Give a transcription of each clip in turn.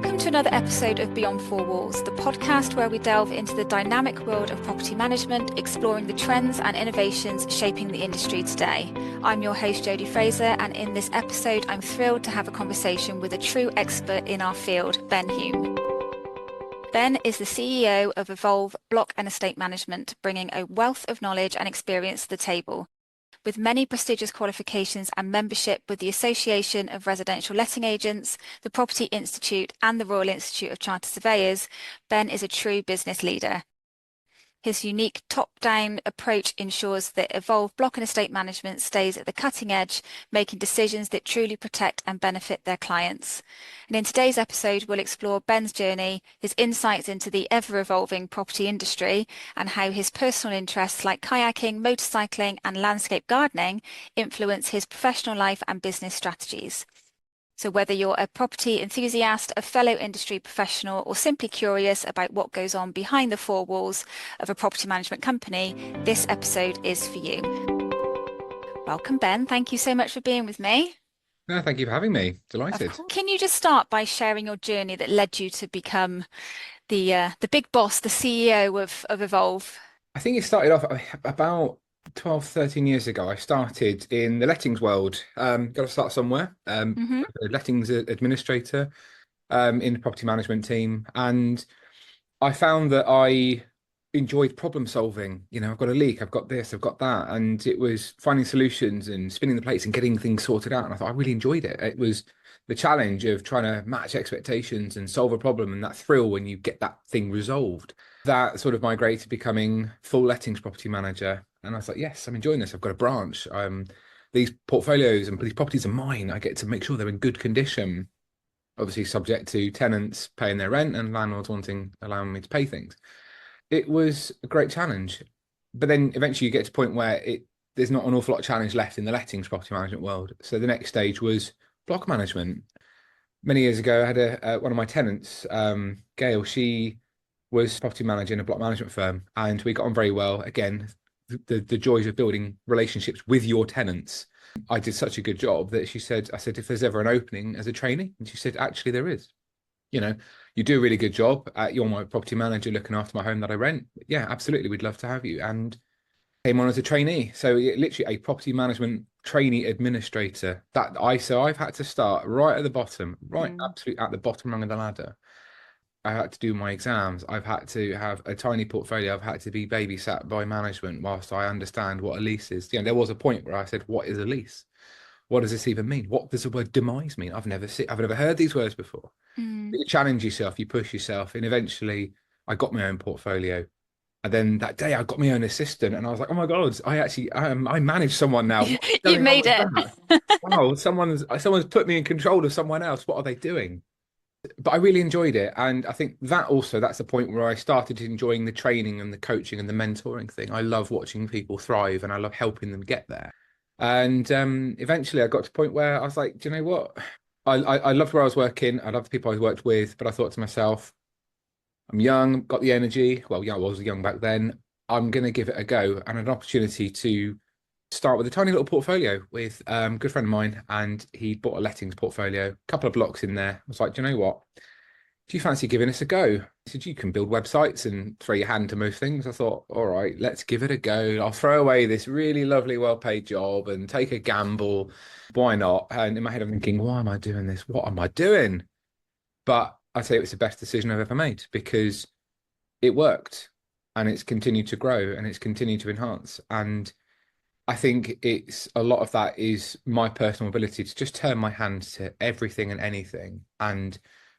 Welcome to another episode of Beyond Four Walls, the podcast where we delve into the dynamic world of property management, exploring the trends and innovations shaping the industry today. I'm your host, Jodie Fraser, and in this episode, I'm thrilled to have a conversation with a true expert in our field, Ben Hume. Ben is the CEO of Evolve Block and Estate Management, bringing a wealth of knowledge and experience to the table. With many prestigious qualifications and membership with the Association of Residential Letting Agents, the Property Institute and the Royal Institute of Chartered Surveyors, Ben is a true business leader. His unique top-down approach ensures that Evolve Block and Estate Management stays at the cutting edge, making decisions that truly protect and benefit their clients. And in today's episode, we'll explore Ben's journey, his insights into the ever-evolving property industry, and how his personal interests like kayaking, motorcycling, and landscape gardening influence his professional life and business strategies. So whether you're a property enthusiast, a fellow industry professional, or simply curious about what goes on behind the four walls of a property management company, this episode is for you. Welcome, Ben. Thank you so much for being with me. No, thank you for having me. Delighted. Can you just start by sharing your journey that led you to become the big boss, the CEO of Evolve? I think it started off about 12, 13 years ago. I started in the lettings world. Got to start somewhere. A lettings administrator in the property management team. And I found that I enjoyed problem solving. You know, I've got a leak, I've got this, I've got that. And it was finding solutions and spinning the plates and getting things sorted out. And I thought I really enjoyed it. It was the challenge of trying to match expectations and solve a problem, and that thrill when you get that thing resolved. That sort of migrated to becoming full lettings property manager. And I was like, yes, I'm enjoying this. I've got a branch. These portfolios and these properties are mine. I get to make sure they're in good condition, obviously subject to tenants paying their rent and landlords allowing me to pay things. It was a great challenge. But then eventually you get to a point where there's not an awful lot of challenge left in the lettings property management world. So the next stage was block management. Many years ago, I had one of my tenants, Gail. She was property manager in a block management firm, and we got on very well. Again, the joys of building relationships with your tenants. I did such a good job that I said, if there's ever an opening as a trainee, and she said, actually, there is. You know, you do a really good job. You're my property manager looking after my home that I rent. Yeah, absolutely. We'd love to have you. And came on as a trainee. So literally a property management trainee administrator. So I've had to start right at the bottom, absolutely at the bottom rung of the ladder. I had to do my exams. I've had to have a tiny portfolio. I've had to be babysat by management whilst I understand what a lease is. You know, there was a point where I said, what is a lease? What does this even mean? What does the word demise mean? I've never heard these words before. You challenge yourself, you push yourself, and eventually I got my own portfololio. And then that day I got my own assistant, and I was like, oh my God, I manage someone now. You made it. Wow, someone's put me in control of someone else. What are they doing? But I really enjoyed it. And I think that's the point where I started enjoying the training and the coaching and the mentoring thing. I love watching people thrive, and I love helping them get there. And eventually I got to a point where I was like, do you know what? I loved where I was working. I loved the people I worked with, but I thought to myself, I'm young, got the energy. Well, yeah, I was young back then. I'm going to give it a go, and an opportunity to start with a tiny little portfolio with a good friend of mine, and he bought a lettings portfolio, a couple of blocks in there. I was like, do you know what? Do you fancy giving this a go? He said, you can build websites and throw your hand to most things. I thought, all right, let's give it a go. I'll throw away this really lovely, well-paid job and take a gamble. Why not? And in my head, I'm thinking, why am I doing this? What am I doing? But I'd say it was the best decision I've ever made, because it worked, and it's continued to grow, and it's continued to enhance. And I think it's a lot of that is my personal ability to just turn my hand to everything and anything and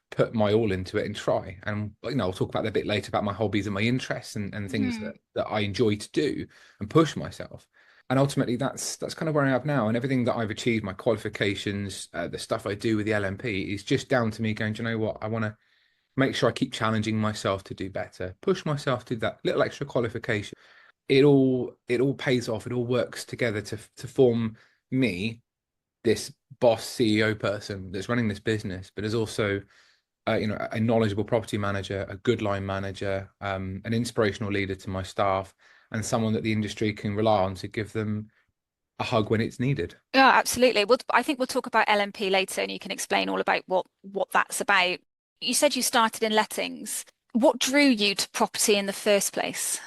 put my all into it and try. And, you know, I'll talk about that a bit later about my hobbies and my interests and things that I enjoy to do and push myself. And ultimately, that's kind of where I am now. And everything that I've achieved, my qualifications, the stuff I do with the LMP is just down to me going, do you know what? I want to make sure I keep challenging myself to do better, push myself to that little extra qualification. It all pays off. It all works together to form me, this boss CEO person that's running this business, but is also a knowledgeable property manager, a good line manager, an inspirational leader to my staff, and someone that the industry can rely on to give them a hug when it's needed. Yeah, absolutely. Well, I think we'll talk about LMP later, and you can explain all about what that's about. You said you started in lettings. What drew you to property in the first place?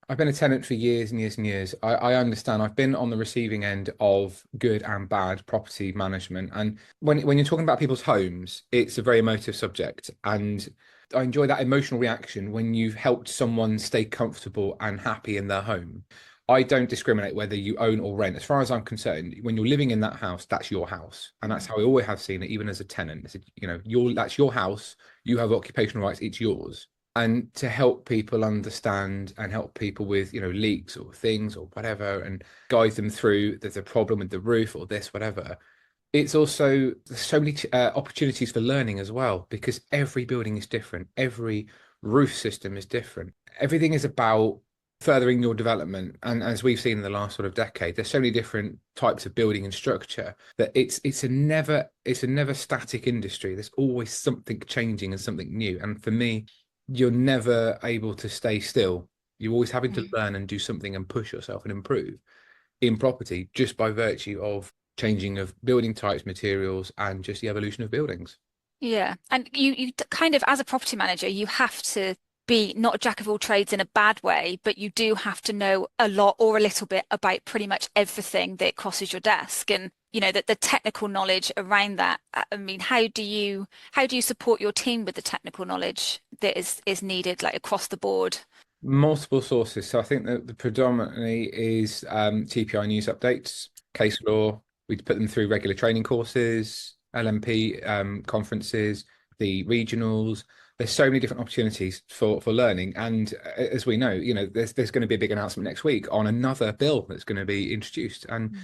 I've been a tenant for years and years and years. I understand. I've been on the receiving end of good and bad property management. And when you're talking about people's homes, it's a very emotive subject. And I enjoy that emotional reaction when you've helped someone stay comfortable and happy in their home. I don't discriminate whether you own or rent. As far as I'm concerned, when you're living in that house, that's your house. And that's how I always have seen it, even as a tenant. It's, that's your house. You have occupational rights. It's yours. And to help people understand and help people with leaks or things or whatever, and guide them through, there's a problem with the roof or this whatever. It's also, there's so many opportunities for learning as well, because every building is different, every roof system is different. Everything is about furthering your development, and as we've seen in the last sort of decade, there's so many different types of building and structure that it's a never static industry. There's always something changing and something new, and for me, you're never able to stay still. You're always having to learn and do something and push yourself and improve in property, just by virtue of changing of building types, materials, and just the evolution of buildings. Yeah. And you kind of, as a property manager, you have to be not a jack of all trades in a bad way, but you do have to know a lot or a little bit about pretty much everything that crosses your desk. And that the technical knowledge around that. I mean, how do you support your team with the technical knowledge that is needed, like across the board? Multiple sources. So I think that the predominantly is TPI news updates, case law. We put them through regular training courses, LMP conferences, the regionals. There's so many different opportunities for learning. And as we know, there's going to be a big announcement next week on another bill that's going to be introduced. And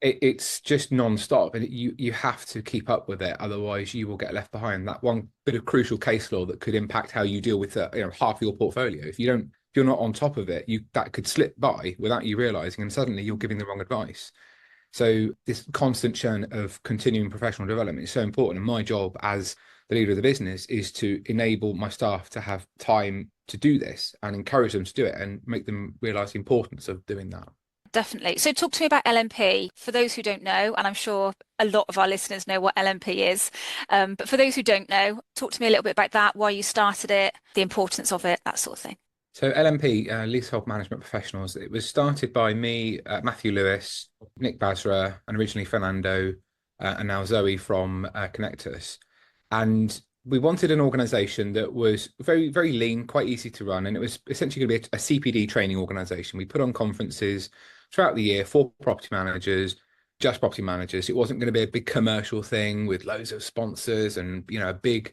it's just non-stop, and you have to keep up with it, otherwise you will get left behind. That one bit of crucial case law that could impact how you deal with half of your portfolio. If you're not on top of it, that could slip by without you realizing, and suddenly you're giving the wrong advice. So this constant churn of continuing professional development is so important, and my job as the leader of the business is to enable my staff to have time to do this and encourage them to do it and make them realize the importance of doing that. Definitely. So talk to me about LMP. For those who don't know, and I'm sure a lot of our listeners know what LMP is, but for those who don't know, talk to me a little bit about that, why you started it, the importance of it, that sort of thing. So LMP, Leasehold Management Professionals, it was started by me, Matthew Lewis, Nick Basra, and originally Fernando, and now Zoe from Connectus. And we wanted an organization that was very, very lean, quite easy to run. And it was essentially going to be a CPD training organization. We put on conferences throughout the year for property managers, just property managers. It wasn't going to be a big commercial thing with loads of sponsors and, a big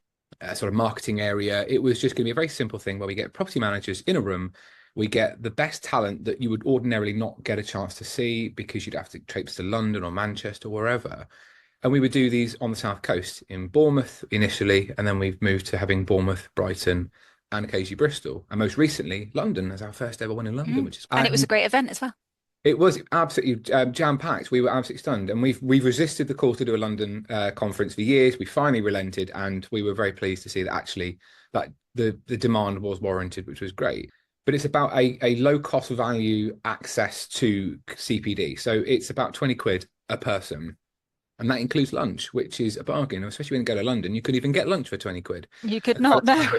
sort of marketing area. It was just going to be a very simple thing where we get property managers in a room. We get the best talent that you would ordinarily not get a chance to see because you'd have to traipse to London or Manchester or wherever. And we would do these on the South Coast in Bournemouth initially, and then we've moved to having Bournemouth, Brighton, and occasionally Bristol. And most recently, London as our first ever one in London, which is and it was a great event as well. It was absolutely jam-packed. We were absolutely stunned, and we've resisted the call to do a London conference for years. We finally relented, and we were very pleased to see that actually that the demand was warranted, which was great. But it's about a low cost value access to CPD. So it's about 20 quid a person. And that includes lunch, which is a bargain, especially when you go to London. You could even get lunch for 20 quid. You could not, no.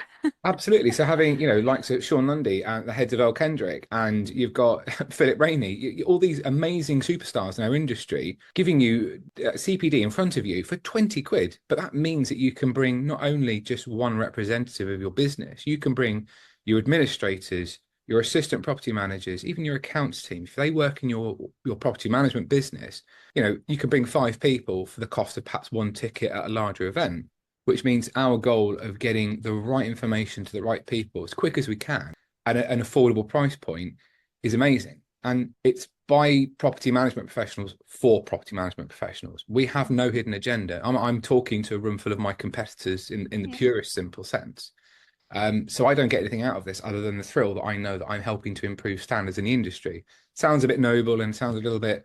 Absolutely. So having, likes of Sean Lundy and the heads of El Kendrick, and you've got Philip Rainey, all these amazing superstars in our industry giving you CPD in front of you for 20 quid. But that means that you can bring not only just one representative of your business, you can bring your administrators, your assistant property managers, even your accounts team. If they work in your property management business, you can bring 5 people for the cost of perhaps one ticket at a larger event, which means our goal of getting the right information to the right people as quick as we can at an affordable price point is amazing. And it's by property management professionals for property management professionals. We have no hidden agenda. I'm talking to a room full of my competitors in the purest simple sense. So I don't get anything out of this other than the thrill that I know that I'm helping to improve standards in the industry. Sounds a bit noble and sounds a little bit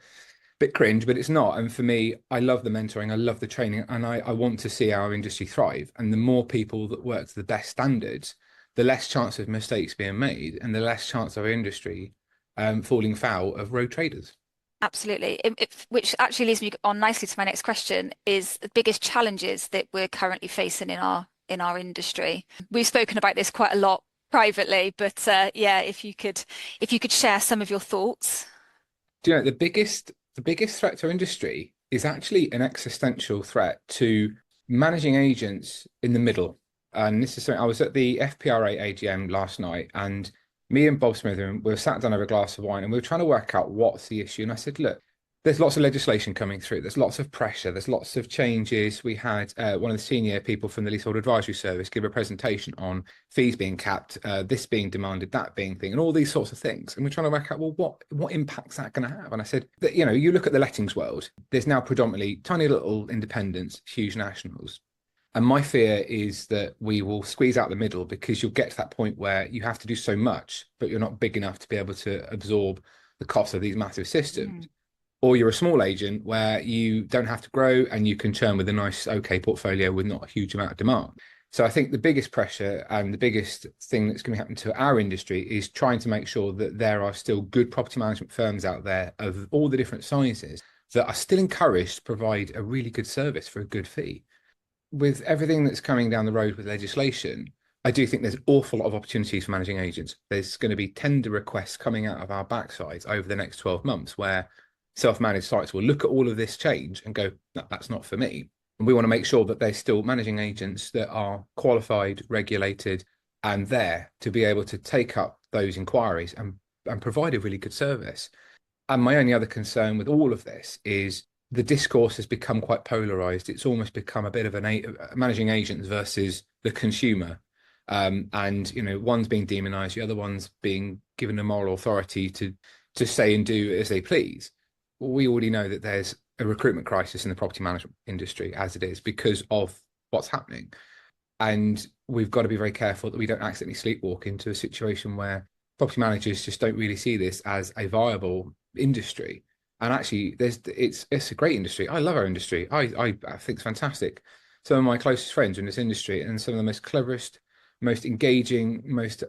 cringe, but it's not. And for me, I love the mentoring, I love the training, and I want to see our industry thrive. And the more people that work to the best standards, the less chance of mistakes being made and the less chance of our industry falling foul of road traders. Absolutely. Which actually leads me on nicely to my next question, is the biggest challenges that we're currently facing in our in our industry. We've spoken about this quite a lot privately, but yeah, if you could share some of your thoughts. Do you know the biggest threat to our industry is actually an existential threat to managing agents in the middle. And this is something I was at the FPRA AGM last night, and me and Bob Smith, we were sat down over a glass of wine, and we were trying to work out what's the issue. And I said, look, there's lots of legislation coming through. There's lots of pressure. There's lots of changes. We had one of the senior people from the Leasehold Advisory Service give a presentation on fees being capped, this being demanded, that being thing, and all these sorts of things. And we're trying to work out, well, what impact's that going to have? And I said that, you look at the lettings world, there's now predominantly tiny little independents, huge nationals. And my fear is that we will squeeze out the middle because you'll get to that point where you have to do so much, but you're not big enough to be able to absorb the cost of these massive systems. Or you're a small agent where you don't have to grow and you can churn with a nice, okay portfolio with not a huge amount of demand. So I think the biggest pressure and the biggest thing that's going to happen to our industry is trying to make sure that there are still good property management firms out there of all the different sizes that are still encouraged to provide a really good service for a good fee. With everything that's coming down the road with legislation, I do think there's an awful lot of opportunities for managing agents. There's going to be tender requests coming out of our backsides over the next 12 months where self-managed sites will look at all of this change and go, no, that's not for me. And we want to make sure that they're still managing agents that are qualified, regulated, and there to be able to take up those inquiries and provide a really good service. And my only other concern with all of this is the discourse has become quite polarized. It's almost become a bit of managing agents versus the consumer. And, one's being demonized, the other one's being given a moral authority to say and do as they please. We already know that there's a recruitment crisis in the property management industry as it is because of what's happening. And we've got to be very careful that we don't accidentally sleepwalk into a situation where property managers just don't really see this as a viable industry. And actually, it's a great industry. I love our industry. I think it's fantastic. Some of my closest friends are in this industry and some of the most cleverest, most engaging, most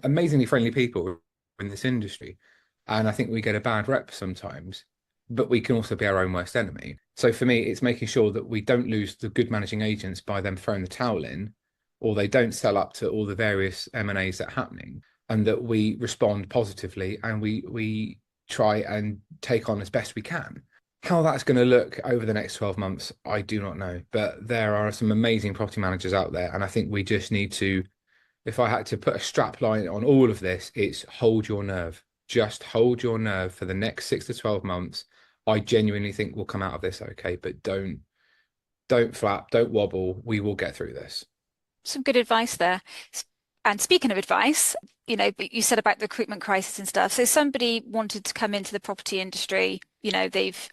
amazingly friendly people in this industry. And I think we get a bad rep sometimes, but we can also be our own worst enemy. So for me, it's making sure that we don't lose the good managing agents by them throwing the towel in, or they don't sell up to all the various M&As that are happening, and that we respond positively and we try and take on as best we can. How that's going to look over the next 12 months, I do not know. But there are some amazing property managers out there. And I think we just need to, if I had to put a strap line on all of this, it's hold your nerve. Just hold your nerve for the next 6 to 12 months. I genuinely think we'll come out of this okay, but don't flap, don't wobble. We will get through this. Some good advice there. And speaking of advice, you said about the recruitment crisis and stuff. So somebody wanted to come into the property industry, they've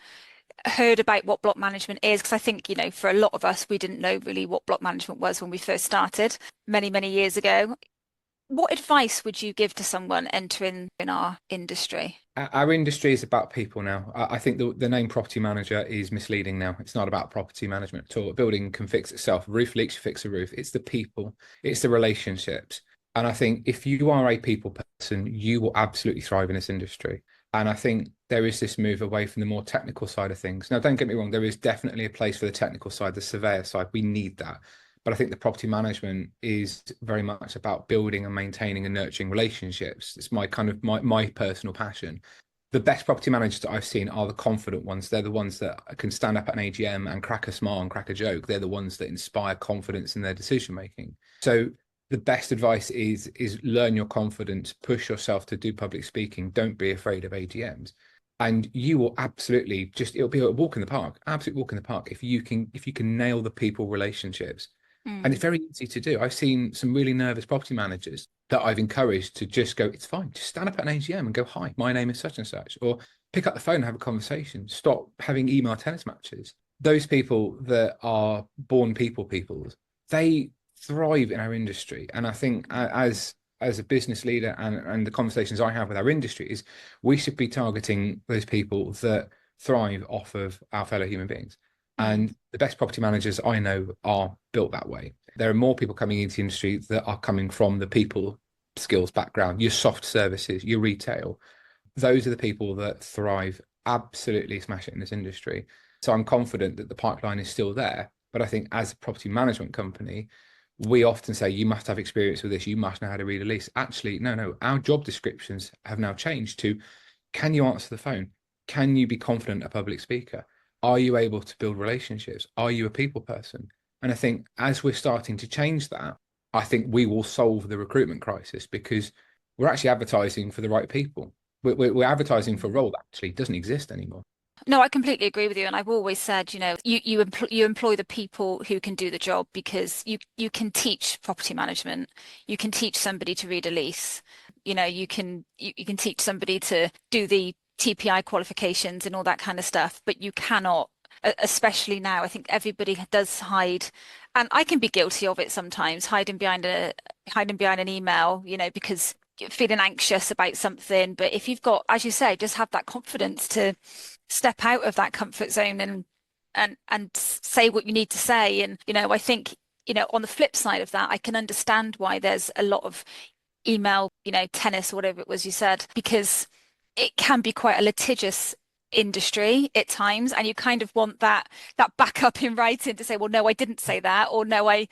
heard about what block management is, because I think, for a lot of us, we didn't know really what block management was when we first started many, many years ago. What advice would you give to someone entering in our industry? Our industry is about people now. I think the name property manager is misleading now. It's not about property management at all. A building can fix itself. A roof leaks, you fix a roof. It's the people. It's the relationships. And I think if you are a people person, you will absolutely thrive in this industry. And I think there is this move away from the more technical side of things. Now, don't get me wrong. There is definitely a place for the technical side, the surveyor side. We need that. But I think the property management is very much about building and maintaining and nurturing relationships. It's my personal passion. The best property managers that I've seen are the confident ones. They're the ones that can stand up at an AGM and crack a smile and crack a joke. They're the ones that inspire confidence in their decision making. So the best advice is learn your confidence, push yourself to do public speaking. Don't be afraid of AGMs. And you will absolutely it'll be a walk in the park, absolute walk in the park if you can nail the people relationships. And it's very easy to do. I've seen some really nervous property managers that I've encouraged to just go, it's fine. Just stand up at an AGM and go, hi, my name is such and such. Or pick up the phone and have a conversation. Stop having email tennis matches. Those people that are born people, they thrive in our industry. And I think as a business leader and the conversations I have with our industry is we should be targeting those people that thrive off of our fellow human beings. And the best property managers I know are built that way. There are more people coming into the industry that are coming from the people skills background, your soft services, your retail. Those are the people that thrive, absolutely smash it in this industry. So I'm confident that the pipeline is still there. But I think as a property management company, we often say, you must have experience with this, you must know how to read a lease. Actually, no, our job descriptions have now changed to, can you answer the phone? Can you be confident a public speaker? Are you able to build relationships? Are you a people person? And I think as we're starting to change that, I think we will solve the recruitment crisis, because we're actually advertising for the right people. We're advertising for a role that actually doesn't exist anymore. No, I completely agree with you. And I've always said, you employ the people who can do the job, because you can teach property management. You can teach somebody to read a lease. You can teach somebody to do the TPI qualifications and all that kind of stuff, but you cannot, especially now, I think everybody does hide, and I can be guilty of it sometimes, hiding behind an email, because you're feeling anxious about something. But if you've got, as you say, just have that confidence to step out of that comfort zone and say what you need to say. And I think, on the flip side of that, I can understand why there's a lot of email, tennis or whatever it was you said, because it can be quite a litigious industry at times, and you kind of want that backup in writing to say, well, no, I didn't say that, or no,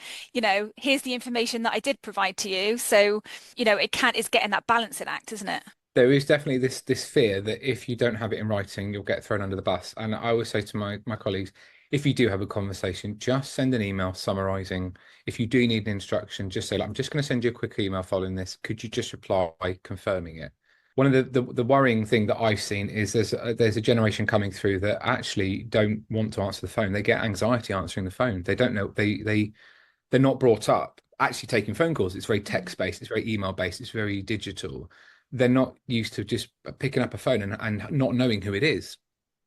here's the information that I did provide to you. So, it's getting that balancing act, isn't it? There is definitely this fear that if you don't have it in writing, you'll get thrown under the bus. And I always say to my colleagues, if you do have a conversation, just send an email summarizing. If you do need an instruction, just say, like, I'm just going to send you a quick email following this. Could you just reply confirming it? One of the worrying thing that I've seen is there's a generation coming through that actually don't want to answer the phone. They get anxiety answering the phone. They don't know, they're not brought up actually taking phone calls. It's very text based, it's very email based, it's very digital. They're not used to just picking up a phone and not knowing who it is.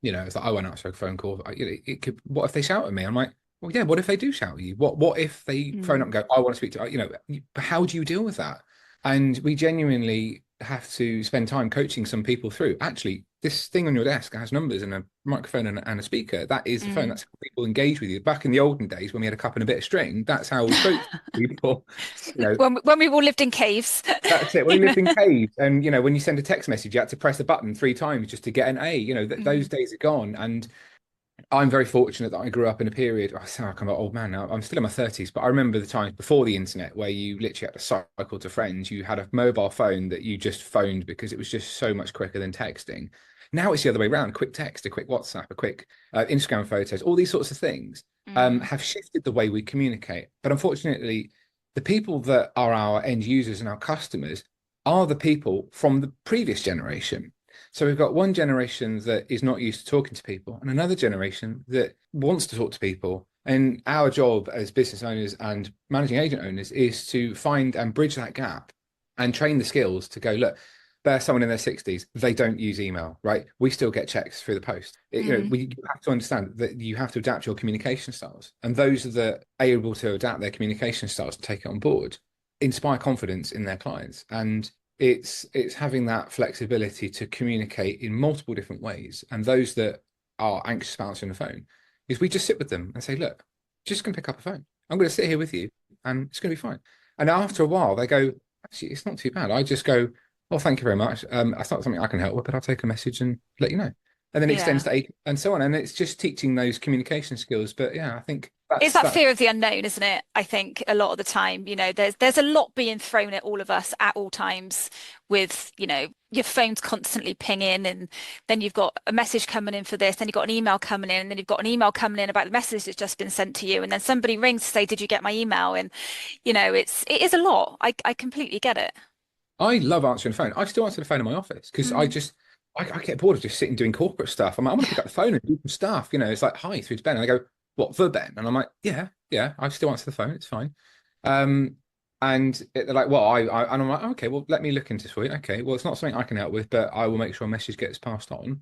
It's like, I won't answer a phone call. It could. What if they shout at me? I'm like, well, yeah. What if they do shout at you? What if they phone up and go, I want to speak to? How do you deal with that? And we genuinely have to spend time coaching some people through. Actually, this thing on your desk has numbers and a microphone and a speaker. That is the phone. That's how people engage with you. Back in the olden days, when we had a cup and a bit of string, that's how we spoke to people. When we all lived in caves. That's it. When we lived in caves, and when you send a text message, you had to press the button 3 times just to get an A. Those days are gone. And I'm very fortunate that I grew up in a period. I sound like I'm an old man now. I'm still in my 30s, but I remember the times before the internet where you literally had to cycle to friends. You had a mobile phone that you just phoned because it was just so much quicker than texting. Now it's the other way around. Quick text, a quick WhatsApp, a quick Instagram photos, all these sorts of things have shifted the way we communicate. But unfortunately, the people that are our end users and our customers are the people from the previous generation. So we've got one generation that is not used to talking to people, and another generation that wants to talk to people. And our job as business owners and managing agent owners is to find and bridge that gap and train the skills to go, look, there's someone in their 60s, they don't use email, right? We still get checks through the post. You have to understand that you have to adapt your communication styles. And those that are able to adapt their communication styles and take it on board inspire confidence in their clients. And it's having that flexibility to communicate in multiple different ways. And those that are anxious about answering the phone, is we just sit with them and say, look, just going to pick up a phone. I'm going to sit here with you and it's going to be fine. And after a while, they go, actually, it's not too bad. I just go, well, thank you very much. That's not something I can help with, but I'll take a message and let you know. And then it extends to 8 and so on. And it's just teaching those communication skills. But yeah, I think it's that fear of the unknown, isn't it? I think a lot of the time, there's a lot being thrown at all of us at all times with, your phone's constantly pinging, and then you've got a message coming in for this, then you've got an email coming in, and then you've got an email coming in about the message that's just been sent to you. And then somebody rings to say, did you get my email? And, it is a lot. I completely get it. I love answering the phone. I still answer the phone in my office because I get bored of just sitting doing corporate stuff. I'm like, I'm gonna pick up the phone and do some stuff. It's like, hi, through to Ben. And I go, what, for Ben? And I'm like, yeah, I still answer the phone. It's fine. And they're like, well, and I'm like, okay, well, let me look into this. Okay, well, it's not something I can help with, but I will make sure a message gets passed on,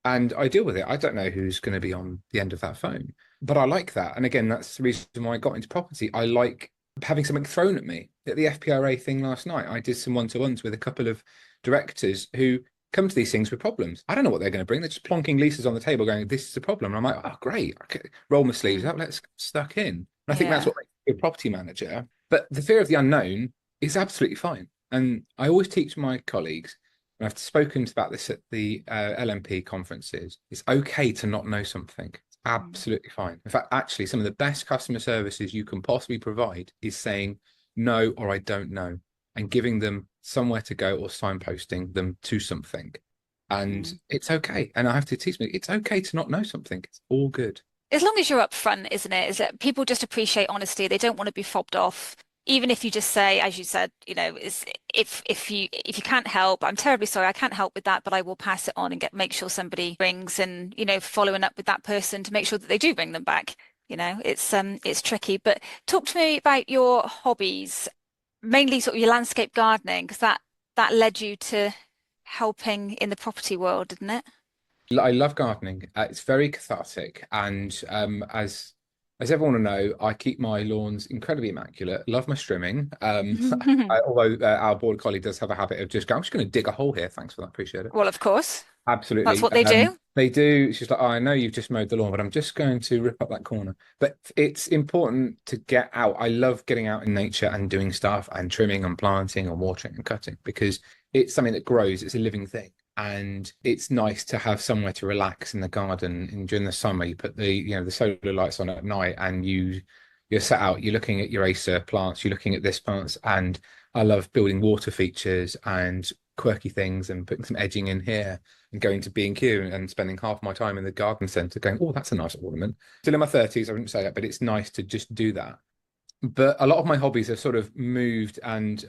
and I deal with it. I don't know who's going to be on the end of that phone, but I like that. And again, that's the reason why I got into property. I like having something thrown at me. At the FPRA thing last night, I did some one-to-ones with a couple of directors who come to these things with problems. I don't know what they're going to bring. They're just plonking leases on the table going, this is a problem. And I'm like, oh, great. Okay. Roll my sleeves up. Let's get stuck in. And I think that's what makes you a property manager. But the fear of the unknown is absolutely fine. And I always teach my colleagues, and I've spoken about this at the LMP conferences, it's okay to not know something. It's Absolutely fine. In fact, actually, some of the best customer services you can possibly provide is saying no or I don't know, and giving them somewhere to go or signposting them to something. And it's okay. And I have to teach me, it's okay to not know something. It's all good. As long as you're upfront, isn't it? Is that people just appreciate honesty. They don't want to be fobbed off. Even if you just say, as you said, is if you can't help, I'm terribly sorry, I can't help with that, but I will pass it on and make sure somebody rings and, following up with that person to make sure that they do bring them back. It's tricky. But talk to me about your hobbies, mainly sort of your landscape gardening, because that led you to helping in the property world, didn't it? I love gardening. It's very cathartic, and as everyone will know, I keep my lawns incredibly immaculate. Love my trimming. Although our board collie does have a habit of just going, I'm just going to dig a hole here. Thanks for that. Appreciate it. Well, of course, that's Absolutely. what they do. They do. She's like, oh, I know you've just mowed the lawn, but I'm just going to rip up that corner. But it's important to get out. I love getting out in nature and doing stuff and trimming and planting and watering and cutting because it's something that grows. It's a living thing. And it's nice to have somewhere to relax in the garden. And during the summer, you put the solar lights on at night and you're sat out, you're looking at your Acer plants, you're looking at this plants. And I love building water features and quirky things and putting some edging in here and going to B&Q and spending half my time in the garden centre going, oh, that's a nice ornament. Still in my 30s, I wouldn't say that, but it's nice to just do that. But a lot of my hobbies have sort of moved and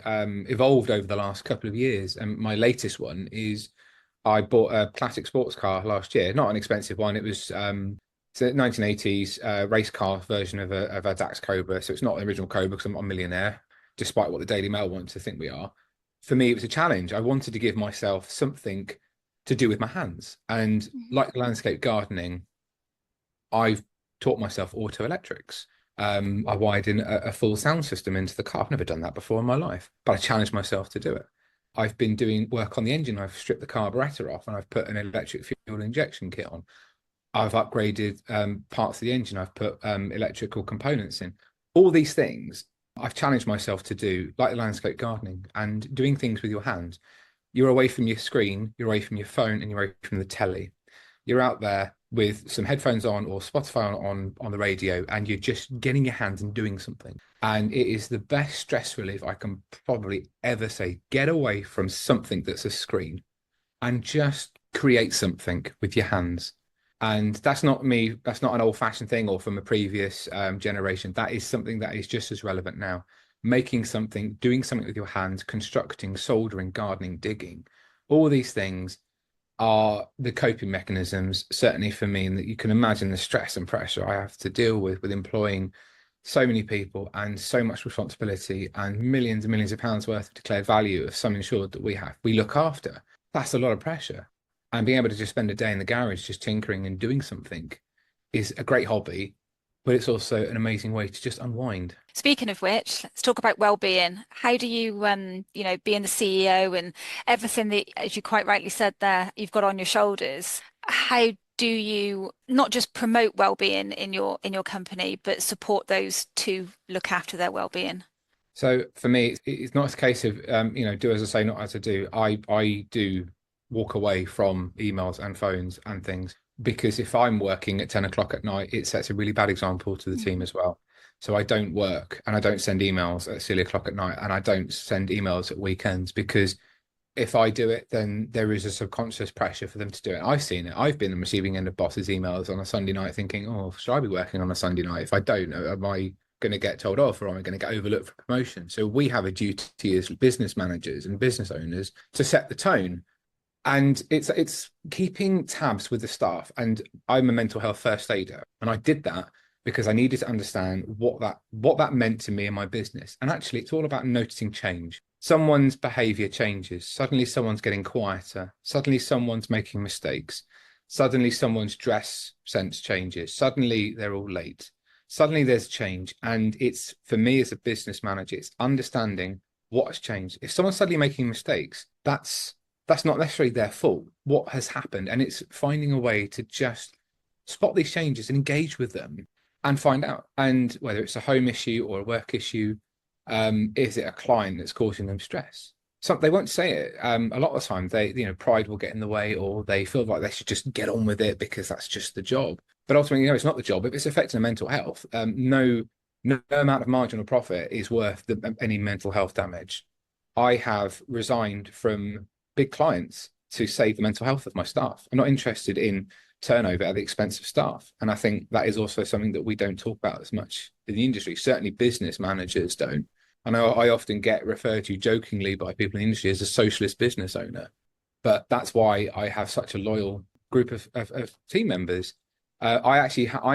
evolved over the last couple of years. And my latest one is I bought a classic sports car last year, not an expensive one. It was it's a 1980s race car version of a DAX Cobra. So it's not the original Cobra because I'm not a millionaire, despite what the Daily Mail wants to think we are. For me, it was a challenge. I wanted to give myself something to do with my hands. And like landscape gardening, I've taught myself auto electrics. I wired in a full sound system into the car. I've never done that before in my life, but I challenged myself to do it. I've been doing work on the engine. I've stripped the carburetor off and I've put an electric fuel injection kit on. I've upgraded parts of the engine. I've put electrical components in. All these things I've challenged myself to do, like the landscape gardening and doing things with your hands. You're away from your screen, you're away from your phone, and you're away from the telly. You're out there with some headphones on or Spotify on the radio, and you're just getting your hands and doing something. And it is the best stress relief I can probably ever say. Get away from something that's a screen and just create something with your hands. And that's not me, that's not an old-fashioned thing or from a previous generation. That is something that is just as relevant now. Making something, doing something with your hands, constructing, soldering, gardening, digging, all these things are the coping mechanisms, certainly for me, and that you can imagine the stress and pressure I have to deal with employing so many people and so much responsibility and millions of pounds worth of declared value of some insured that we look after. That's a lot of pressure. And being able to just spend a day in the garage just tinkering and doing something is a great hobby, but it's also an amazing way to just unwind. Speaking of which, let's talk about well-being. How do you, being the CEO and everything that, as you quite rightly said there, you've got on your shoulders, how do you not just promote well-being in your company, but support those to look after their well-being? So for me, it's not a case of, do as I say, not as I do. I do walk away from emails and phones and things because if I'm working at 10 o'clock at night, it sets a really bad example to the team as well. So I don't work and I don't send emails at silly o'clock at night and I don't send emails at weekends because if I do it, then there is a subconscious pressure for them to do it. I've seen it. I've been the receiving end of bosses' emails on a Sunday night thinking, oh, should I be working on a Sunday night? If I don't, am I going to get told off or am I going to get overlooked for promotion? So we have a duty as business managers and business owners to set the tone. And it's keeping tabs with the staff. And I'm a mental health first aider. And I did that because I needed to understand what that meant to me and my business. And actually, it's all about noticing change. Someone's behavior changes. Suddenly someone's getting quieter. Suddenly someone's making mistakes. Suddenly someone's dress sense changes. Suddenly they're all late. Suddenly there's change. And it's, for me as a business manager, it's understanding what has changed. If someone's suddenly making mistakes, that's not necessarily their fault. What has happened? And it's finding a way to just spot these changes and engage with them and find out. And whether it's a home issue or a work issue, is it a client that's causing them stress? So they won't say it. A lot of the time, pride will get in the way, or they feel like they should just get on with it because that's just the job. But ultimately, it's not the job. If it's affecting the mental health, no amount of marginal profit is worth any mental health damage. I have resigned from big clients to save the mental health of my staff. I'm not interested in turnover at the expense of staff. And I think that is also something that we don't talk about as much in the industry. Certainly business managers don't. I know I often get referred to jokingly by people in the industry as a socialist business owner, but that's why I have such a loyal group of team members. I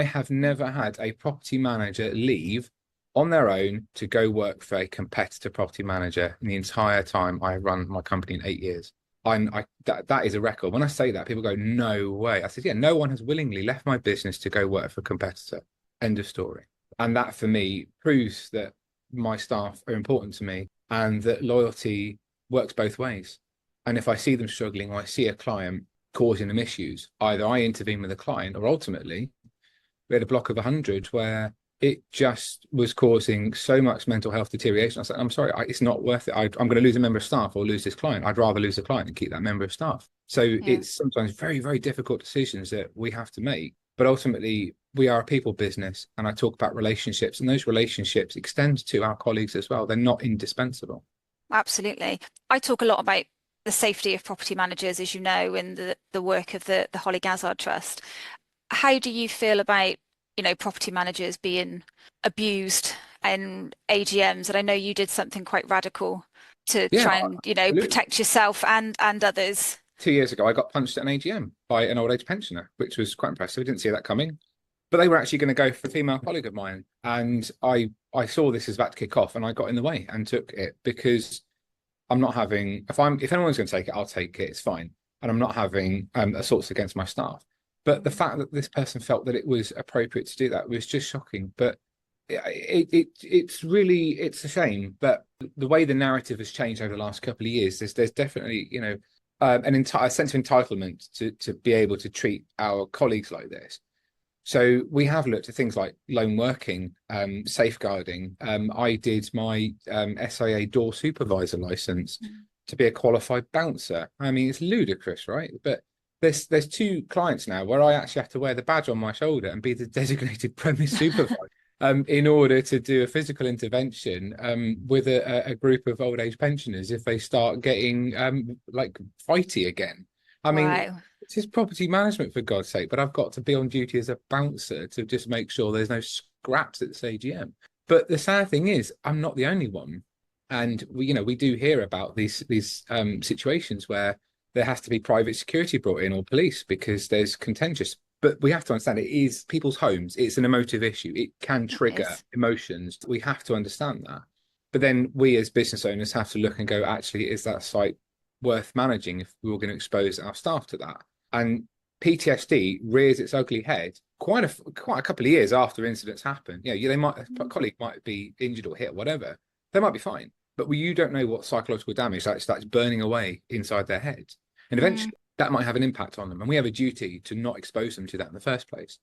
have never had a property manager leave on their own to go work for a competitor property manager in the entire time I run my company in 8 years. That is a record. When I say that, people go, "No way." I said, "Yeah, no one has willingly left my business to go work for a competitor." End of story. And that for me proves that my staff are important to me and that loyalty works both ways. And if I see them struggling or I see a client causing them issues, either I intervene with the client or ultimately we had a block of 100 where it just was causing so much mental health deterioration. I said, "I'm sorry, it's not worth it. I'm going to lose a member of staff or lose this client. I'd rather lose the client and keep that member of staff." So it's sometimes very, very difficult decisions that we have to make. But ultimately, we are a people business. And I talk about relationships, and those relationships extend to our colleagues as well. They're not indispensable. Absolutely. I talk a lot about the safety of property managers, as you know, in the work of the Holly Gazzard Trust. How do you feel about, property managers being abused in AGMs? And I know you did something quite radical to Yeah, try and, absolutely. protect yourself and others. 2 years ago, I got punched at an AGM by an old age pensioner, which was quite impressive. I didn't see that coming. But they were actually going to go for a female colleague of mine. And I saw this as about to kick off and I got in the way and took it because I'm not having, if anyone's going to take it, I'll take it. It's fine. And I'm not having assaults against my staff. But the fact that this person felt that it was appropriate to do that was just shocking. But it's a shame. But the way the narrative has changed over the last couple of years, there's definitely, a sense of entitlement to be able to treat our colleagues like this. So we have looked at things like loan working, safeguarding. I did my SIA door supervisor license to be a qualified bouncer. I mean, it's ludicrous, right? But there's two clients now where I actually have to wear the badge on my shoulder and be the designated premise supervisor in order to do a physical intervention with a group of old age pensioners if they start getting like fighty again. I mean, Wow. it's just property management for God's sake, but I've got to be on duty as a bouncer to just make sure there's no scraps at this AGM. But the sad thing is, I'm not the only one, and we do hear about these situations where there has to be private security brought in or police because there's contentious. But we have to understand it is people's homes. It's an emotive issue. It can trigger emotions. We have to understand that. But then we as business owners have to look and go, actually, is that site worth managing if we were going to expose our staff to that? And PTSD rears its ugly head quite a couple of years after incidents happen. A colleague might be injured or hit, whatever. They might be fine, but you don't know what psychological damage that's burning away inside their heads, and eventually that might have an impact on them. And we have a duty to not expose them to that in the first place.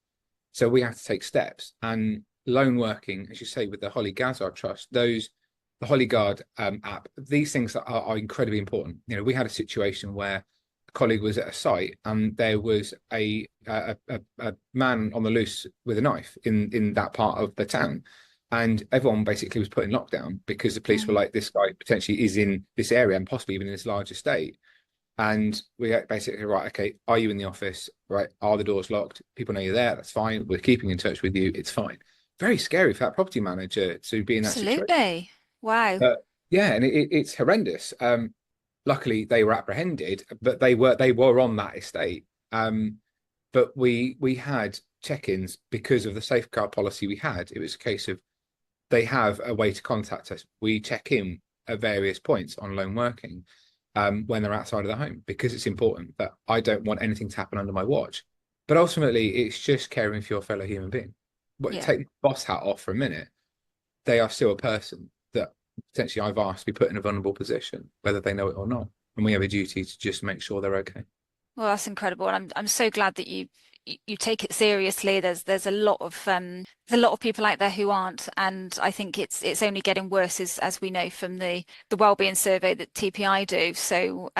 So we have to take steps. And loan working, as you say, with the Holly Gazzard Trust, the Holly Guard app, these things are incredibly important. We had a situation where colleague was at a site and there was a man on the loose with a knife in that part of the town, and everyone basically was put in lockdown because the police were like, this guy potentially is in this area and possibly even in this large estate. And we basically, right, okay, are you in the office? Right, are the doors locked? People know you're there. That's fine. We're keeping in touch with you. It's fine. Very scary for that property manager to be in that situation. Absolutely. Wow. Yeah, and it's horrendous. Luckily they were apprehended, but they were on that estate. But we had check-ins because of the safeguard policy we had. It was a case of they have a way to contact us. We check in at various points on loan working when they're outside of the home because it's important that I don't want anything to happen under my watch. But ultimately, it's just caring for your fellow human being. Take the boss hat off for a minute. They are still a person that potentially I've asked to be put in a vulnerable position, whether they know it or not. And we have a duty to just make sure they're okay. Well, that's incredible, and I'm so glad that you take it seriously. There's a lot of people out there who aren't, and I think it's only getting worse as we know from the wellbeing survey that TPI do. So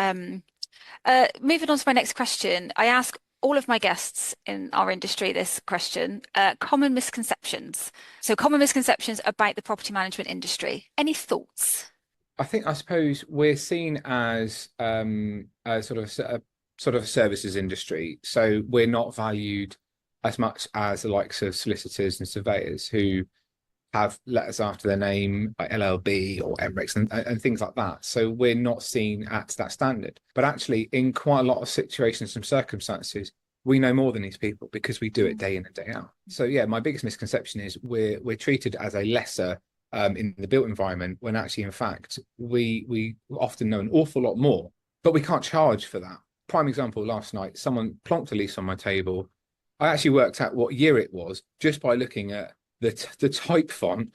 moving on to my next question, I ask all of my guests in our industry this question, common misconceptions. So common misconceptions about the property management industry. Any thoughts? I suppose we're seen as a sort of a services industry, so we're not valued as much as the likes of solicitors and surveyors who have letters after their name, like LLB or Emirates and things like that. So we're not seen at that standard. But actually, in quite a lot of situations and circumstances, we know more than these people because we do it day in and day out. So yeah, my biggest misconception is we're treated as a lesser in the built environment when actually, in fact, we often know an awful lot more, but we can't charge for that. Prime example, last night, someone plonked a lease on my table. I actually worked out what year it was just by looking at the type font,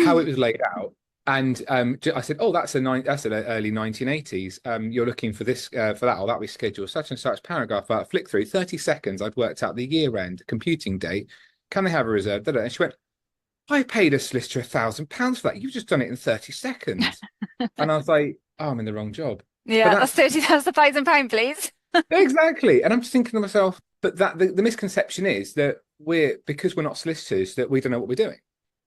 how it was laid out, and I said, "Oh, that's an early 1980s. You're looking for this for that, or that we schedule such and such paragraph." Flick through 30 seconds. I'd worked out the year end computing date. Can they have a reserve? And she went, "I paid a solicitor £1,000 for that. You've just done it in 30 seconds." And I was like, "Oh, I'm in the wrong job." But Yeah, that's £30,000, please. exactly. And I'm just thinking to myself, but that the misconception is that because we're not solicitors, that we don't know what we're doing.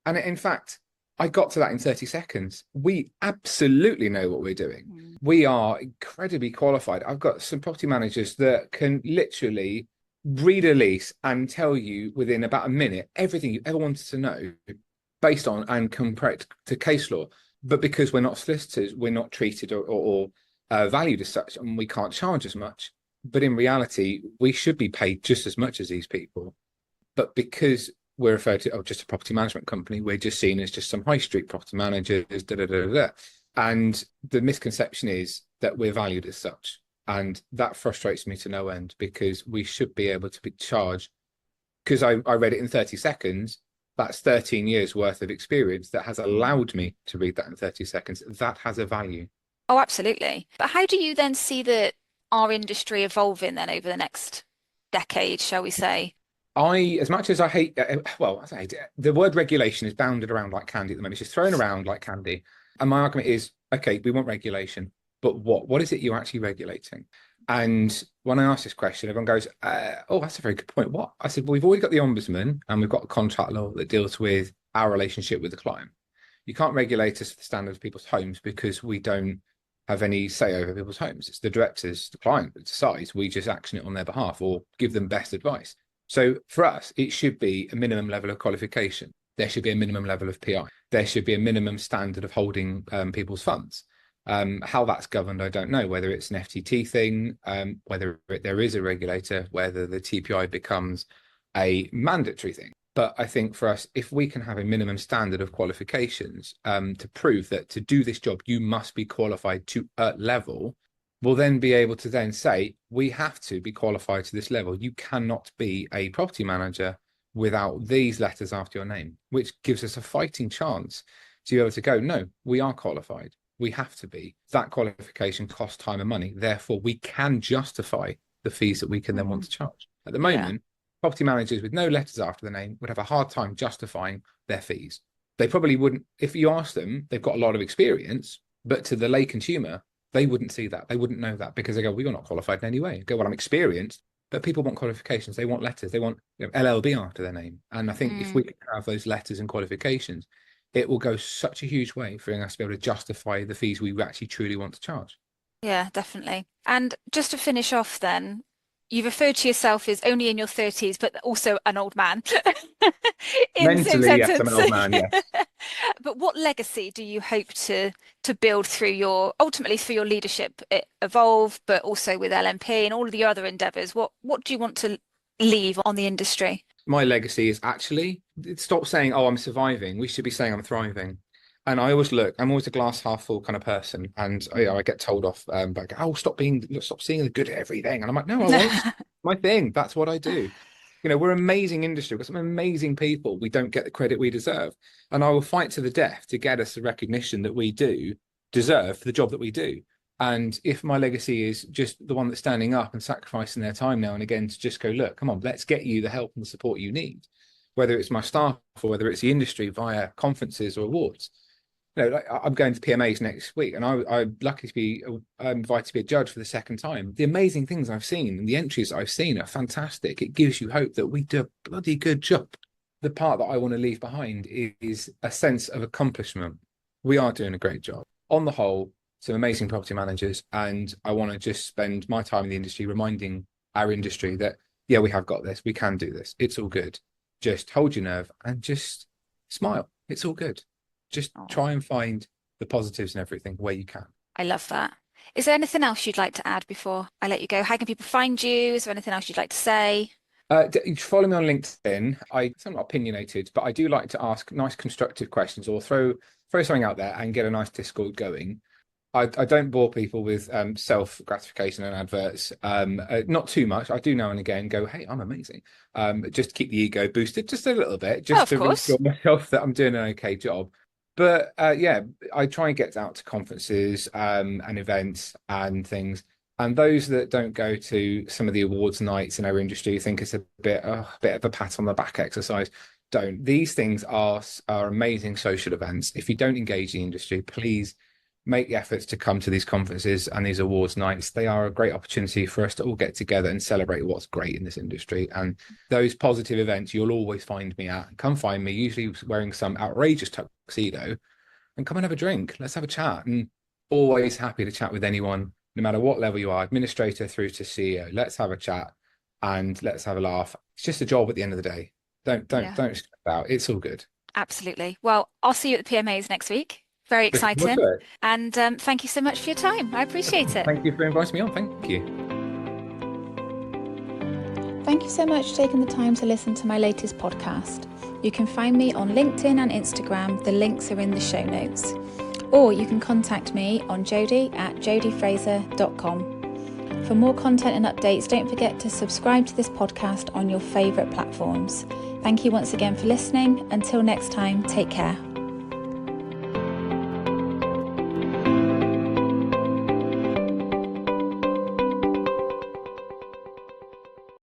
And in fact, I got to that in 30 seconds. We absolutely know what we're doing. We are incredibly qualified. I've got some property managers that can literally read a lease and tell you within about a minute everything you ever wanted to know based on and compare it to case law. But because we're not solicitors, we're not treated or valued as such, and we can't charge as much. But in reality, we should be paid just as much as these people. But because we're referred to just a property management company, we're just seen as just some high street property managers, da da da da. And the misconception is that we're valued as such. And that frustrates me to no end because we should be able to be charged. Because I read it in 30 seconds, that's 13 years worth of experience that has allowed me to read that in 30 seconds. That has a value. Oh, absolutely. But how do you then see our industry evolving then over the next decade, shall we say? As much as I hate, well, I hate it, the word regulation is bounded around like candy at the moment. It's just thrown around like candy. And my argument is, okay, we want regulation, but what? What is it you're actually regulating? And when I ask this question, everyone goes, oh, that's a very good point. What? I said, well, we've already got the ombudsman and we've got a contract law that deals with our relationship with the client. You can't regulate us to the standard of people's homes because we don't have any say over people's homes. It's the directors, the client that decides. We just action it on their behalf or give them best advice. So for us, it should be a minimum level of qualification. There should be a minimum level of PI. There should be a minimum standard of holding people's funds. How that's governed, I don't know. Whether it's an FTT thing, whether there is a regulator, whether the TPI becomes a mandatory thing. But I think for us, if we can have a minimum standard of qualifications to prove that to do this job, you must be qualified to a level, we'll then be able to then say, we have to be qualified to this level. You cannot be a property manager without these letters after your name, which gives us a fighting chance to be able to go, no, we are qualified. We have to be. That qualification costs time and money. Therefore, we can justify the fees that we can then want to charge. At the moment, property managers with no letters after the name would have a hard time justifying their fees. They probably wouldn't, if you ask them, they've got a lot of experience, but to the lay consumer, they wouldn't see that. They wouldn't know that because they go, well, you're not qualified in any way. Go, well, I'm experienced, but people want qualifications. They want letters. They want LLB after their name. And I think if we can have those letters and qualifications, it will go such a huge way for us to be able to justify the fees we actually truly want to charge. Yeah, definitely. And just to finish off then, you referred to yourself as only in your 30s, but also an old man in the same Mentally, yes, I'm sentence. an old man, yes. But what legacy do you hope to build through ultimately through your leadership at Evolve, but also with LMP and all of the other endeavors? What do you want to leave on the industry? My legacy is actually stop saying, oh, I'm surviving. We should be saying I'm thriving. And I'm always a glass half full kind of person. And I get told off, like, oh, stop seeing the good at everything. And I'm like, no, I won't. My thing. That's what I do. We're an amazing industry. We've got some amazing people. We don't get the credit we deserve. And I will fight to the death to get us the recognition that we do deserve for the job that we do. And if my legacy is just the one that's standing up and sacrificing their time now and again to just go, look, come on, let's get you the help and the support you need, whether it's my staff or whether it's the industry via conferences or awards, like I'm going to PMAs next week, and I'm lucky to be invited to be a judge for the second time. The amazing things I've seen and the entries that I've seen are fantastic. It gives you hope that we do a bloody good job. The part that I want to leave behind is a sense of accomplishment. We are doing a great job. On the whole, some amazing property managers, and I want to just spend my time in the industry reminding our industry that, yeah, we have got this. We can do this. It's all good. Just hold your nerve and just smile. It's all good. Just try and find the positives in everything where you can. I love that. Is there anything else you'd like to add before I let you go? How can people find you? Is there anything else you'd like to say? Follow me on LinkedIn. I'm not opinionated, but I do like to ask nice constructive questions or throw something out there and get a nice Discord going. I don't bore people with self-gratification and adverts. Not too much. I do now and again go, hey, I'm amazing. Just to keep the ego boosted just a little bit, just to reassure myself that I'm doing an okay job. But yeah, I try and get out to conferences and events and things. And those that don't go to some of the awards nights in our industry think it's a bit of a pat on the back exercise. Don't. These things are amazing social events. If you don't engage the industry, please make the efforts to come to these conferences and these awards nights. They are a great opportunity for us to all get together and celebrate what's great in this industry. And those positive events, you'll always find me at. Come find me, usually wearing some outrageous tuxedo, and come and have a drink. Let's have a chat. And always happy to chat with anyone, no matter what level you are, administrator through to CEO. Let's have a chat and let's have a laugh. It's just a job at the end of the day. Don't stress out. It's all good. Absolutely. Well, I'll see you at the PMAs next week. Very exciting. And thank you so much for your time. I appreciate it. Thank you for inviting me on. Thank you. Thank you so much for taking the time to listen to my latest podcast. You can find me on LinkedIn and Instagram. The links are in the show notes. Or you can contact me on jodie@jodiefraser.com. For more content and updates, don't forget to subscribe to this podcast on your favourite platforms. Thank you once again for listening. Until next time, take care.